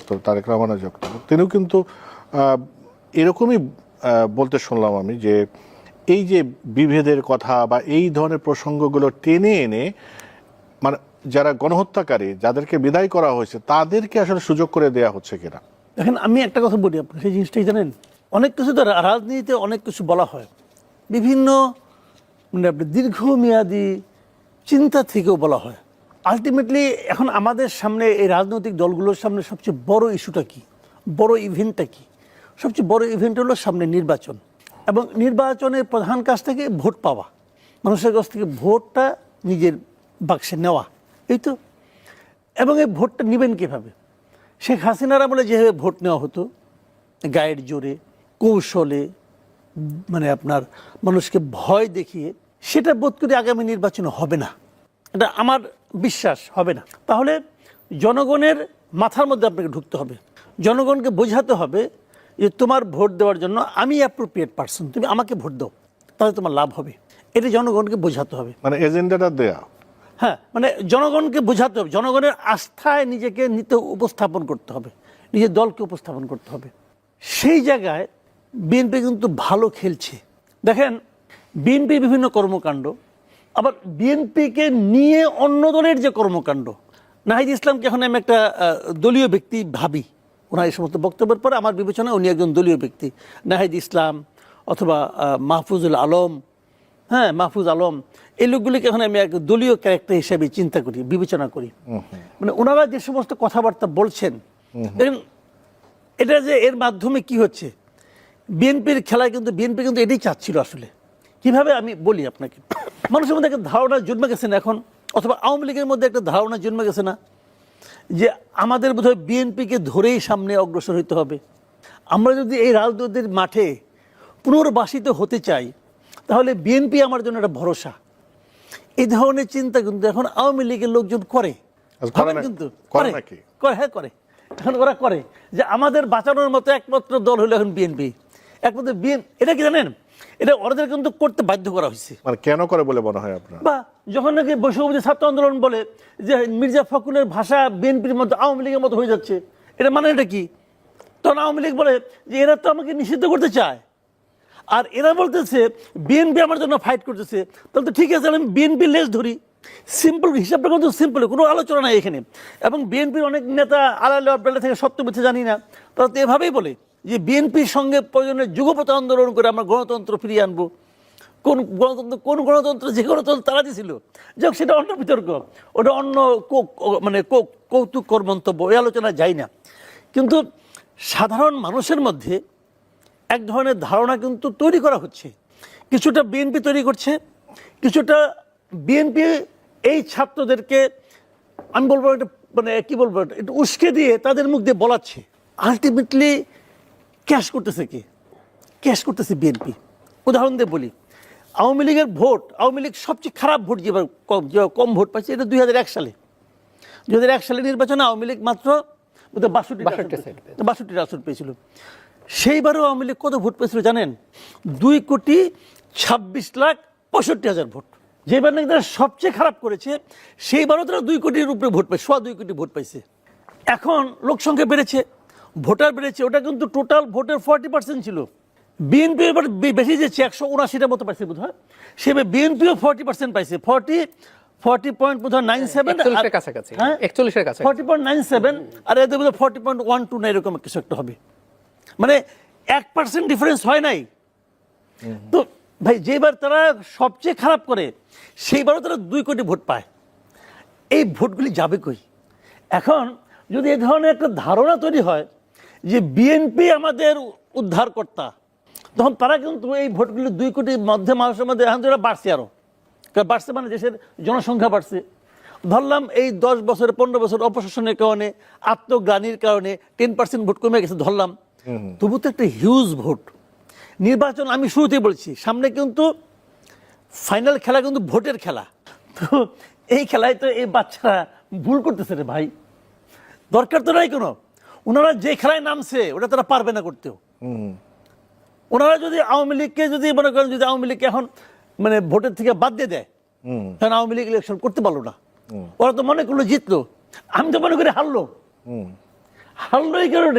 বক্তব্য, তারেক রহমানের যে বক্তব্য, তিনিও কিন্তু এরকমই বলতে শুনলাম আমি, যে এই যে বিভেদের কথা বা এই ধরনের প্রসঙ্গগুলো টেনে এনে মানে যারা গণহত্যাকারী, যাদেরকে বিদায় করা হয়েছে, তাদেরকে আসলে সুযোগ করে দেয়া হচ্ছে কিনা। দেখেন, আমি একটা কথা বলি আপনাকে, সেই জিনিসটাই জানেন, অনেক কিছু তো রাজনীতিতে অনেক কিছু বলা হয়, বিভিন্ন মানে আপনি দীর্ঘমেয়াদী চিন্তা থেকেও বলা হয়। আলটিমেটলি এখন আমাদের সামনে, এই রাজনৈতিক দলগুলোর সামনে সবচেয়ে বড় ইস্যুটা কি, বড় ইভেন্টটা কি? সবচেয়ে বড় ইভেন্ট হলো সামনে নির্বাচন, এবং নির্বাচনের প্রধান কাজ থেকে ভোট পাওয়া, মানুষের কাছ থেকে ভোটটা নিজের বাক্সে নেওয়া, এই তো। এবং এই ভোটটা নেবেন কীভাবে? শেখ হাসিনার আমলে যেভাবে ভোট নেওয়া হতো, গায়ের জোরে, কৌশলে, মানে আপনার মানুষকে ভয় দেখিয়ে, সেটা বোধ করি আগামী নির্বাচনে হবে না, এটা আমার বিশ্বাস হবে না। তাহলে জনগণের মাথার মধ্যে আপনাকে ঢুকতে হবে, জনগণকে বোঝাতে হবে যে তোমার ভোট দেওয়ার জন্য আমি অ্যাপ্রোপ্রিয়েট পারসন, তুমি আমাকে ভোট দাও, তাহলে তোমার লাভ হবে। এটা জনগণকে বোঝাতে হবে, মানে এজেন্ডাটা দেয়া। হ্যাঁ, মানে জনগণকে বোঝাতে হবে, জনগণের আস্থায় নিজেকে নিতে উপস্থাপন করতে হবে, নিজের দলকে উপস্থাপন করতে হবে। সেই জায়গায় বিএনপি কিন্তু ভালো খেলছে। দেখেন, বিএনপি বিভিন্ন কর্মকাণ্ড, আবার বিএনপিকে নিয়ে অন্য দলের যে কর্মকাণ্ড, নাহিদ ইসলামকে এখন আমি একটা দলীয় ব্যক্তি ভাবি, ওনার এই সমস্ত বক্তব্যের পরে আমার বিবেচনায় উনি একজন দলীয় ব্যক্তি। নাহিদ ইসলাম অথবা মাহফুজুল আলম, হ্যাঁ মাহফুজ আলম, এই লোকগুলিকে এখন আমি এক দলীয় ক্যারেক্টার হিসেবে চিন্তা করি, বিবেচনা করি। মানে ওনারা যে সমস্ত কথাবার্তা বলছেন, এটা যে এর মাধ্যমে কি হচ্ছে, বিএনপির খেলায় কিন্তু বিএনপি কিন্তু এটাই চাচ্ছিল আসলে। কিভাবে আমি বলি আপনাকে, মানুষের মধ্যে একটা ধারণা জন্মে গেছে না এখন, অথবা আওয়ামী লীগের মধ্যে একটা ধারণা জন্মে গেছে না যে আমাদের বোধহয় বিএনপিকে ধরেই সামনে অগ্রসর হতে হবে। আমরা যদি এই রাজনীতির মাঠে পুনর্বাসিত হতে চাই, তাহলে বিএনপি আমার জন্য একটা ভরসা। এই ধরনের চিন্তা কিন্তু এখন আওয়ামী লীগের লোকজন করে, কিন্তু হ্যাঁ করে, এখন ওরা করে যে আমাদের বাঁচানোর মতো একমাত্র দল হলো এখন বিএনপি, একমাত্র বিএনপি। এটা কি জানেন, এটা ওদের কিন্তু করতে বাধ্য করা হয়েছে। মানে কেন করে বলে মনে হয় আপনার? বা যখন নাকি বৈষম্যবিরোধী ছাত্র আন্দোলন বলে যে মির্জা ফখরুলের ভাষা বিএনপির মতো আওয়ামী লীগের মতো হয়ে যাচ্ছে, এটা মানে এটা কি? তখন আওয়ামী লীগ বলে যে এরা তো আমাকে নিষিদ্ধ করতে চায়, আর এরা বলতেছে বিএনপি আমার জন্য ফাইট করতেছে, তাহলে তো ঠিক আছে, আমি বিএনপি লেজ ধরি। সিম্পল হিসাবটা কিন্তু সিম্পল, কোনো আলোচনা নাই এখানে। এবং বিএনপির অনেক নেতা আড়ালে অবডালে থেকে সত্য মিথ্যে জানি না, তারা তো এভাবেই বলে যে বিএনপির সঙ্গে প্রয়োজনে যুগপথ আন্দোলন করে আমরা গণতন্ত্র ফিরিয়ে আনবো। কোন গণতন্ত্র যে গণতন্ত্র তারা দিয়েছিল, যাক সেটা অন্য বিতর্ক, ওটা অন্য মানে কৌতুককর মন্তব্য, এই আলোচনা যায় না। কিন্তু সাধারণ মানুষের মধ্যে এক ধরনের ধারণা কিন্তু তৈরি করা হচ্ছে, কিছুটা বিএনপি তৈরি করছে, কিছুটা বিএনপি এই ছাত্রদেরকে আমি বলবো এটা মানে কি বলবো, একটু উস্কে দিয়ে তাদের মুখ দিয়ে বলাচ্ছে। আলটিমেটলি ক্যাশ করতেছে কে? ক্যাশ করতেছে বিএনপি। উদাহরণ দিয়ে বলি, আওয়ামী লীগের ভোট, আওয়ামী লীগ সবচেয়ে খারাপ ভোট যেবার কম ভোট পাইছে, এটা 2001 সালে। 2001 সালে নির্বাচনে আওয়ামী লীগ মাত্র 62টা আসন পেয়েছিল। সেইবারও আওয়ামী লীগ কত ভোট পেয়েছিল জানেন? 2,26,65,000 ভোট। যেবার নাকি তারা সবচেয়ে খারাপ করেছে, সেইবারও তারা 2 কোটির উপরে ভোট পাইছে, 2.25 কোটি ভোট পাইছে। এখন লোকসংখ্যা বেড়েছে, ভোটার বেড়েছে, ওটা কিন্তু টোটাল ভোটের 40% ছিল। বিএনপি এবার বেশি যেছে, 179টার মতো পাইছে বোধ হয়, সেভাবে বিএনপিও 40% পাইছে, 40.97 আর এদের মধ্যে 40.12 না, এরকম কিছু একটা হবে। মানে 1% ডিফারেন্স হয় নাই। তো ভাই, যেবার তারা সবচেয়ে খারাপ করে, সেইবারও তারা 2 কোটি ভোট পায়। এই ভোটগুলি যাবে কই? এখন যদি এই ধরনের একটা ধারণা তৈরি হয় যে বিএনপি আমাদের উদ্ধারকর্তা, তখন তারা কিন্তু এই ভোটগুলি 2 কোটির মধ্যে মানুষের মধ্যে এখন বাড়ছে, আরো বাড়ছে, মানে দেশের জনসংখ্যা বাড়ছে। ধরলাম এই 10 বছর 15 বছর অপশাসনের কারণে, আত্মগ্লানির কারণে 10% ভোট কমে গেছে ধরলাম, তবু তো একটা হিউজ ভোট। নির্বাচন আমি শুরুতেই বলছি, সামনে কিন্তু ফাইনাল খেলা কিন্তু ভোটের খেলা। তো এই খেলায় তো এই বাচ্চারা ভুল করতেছে রে ভাই, দরকার তো নাই কোনো। ওনারা যে খেলায় নামছে ওটা তারা পারবে না করতেও। ওনারা যদি আওয়ামী লীগকে যদি মনে করেন, যদি আওয়ামী লীগকে এখন মানে ভোটের থেকে বাদ দিয়ে দেয়, কারণ আওয়ামী লীগ ইলেকশন করতে পারলো না, ওরা তো মনে করলো জিতলো, আমি তো মনে করি হারলো। হারলো এই কারণে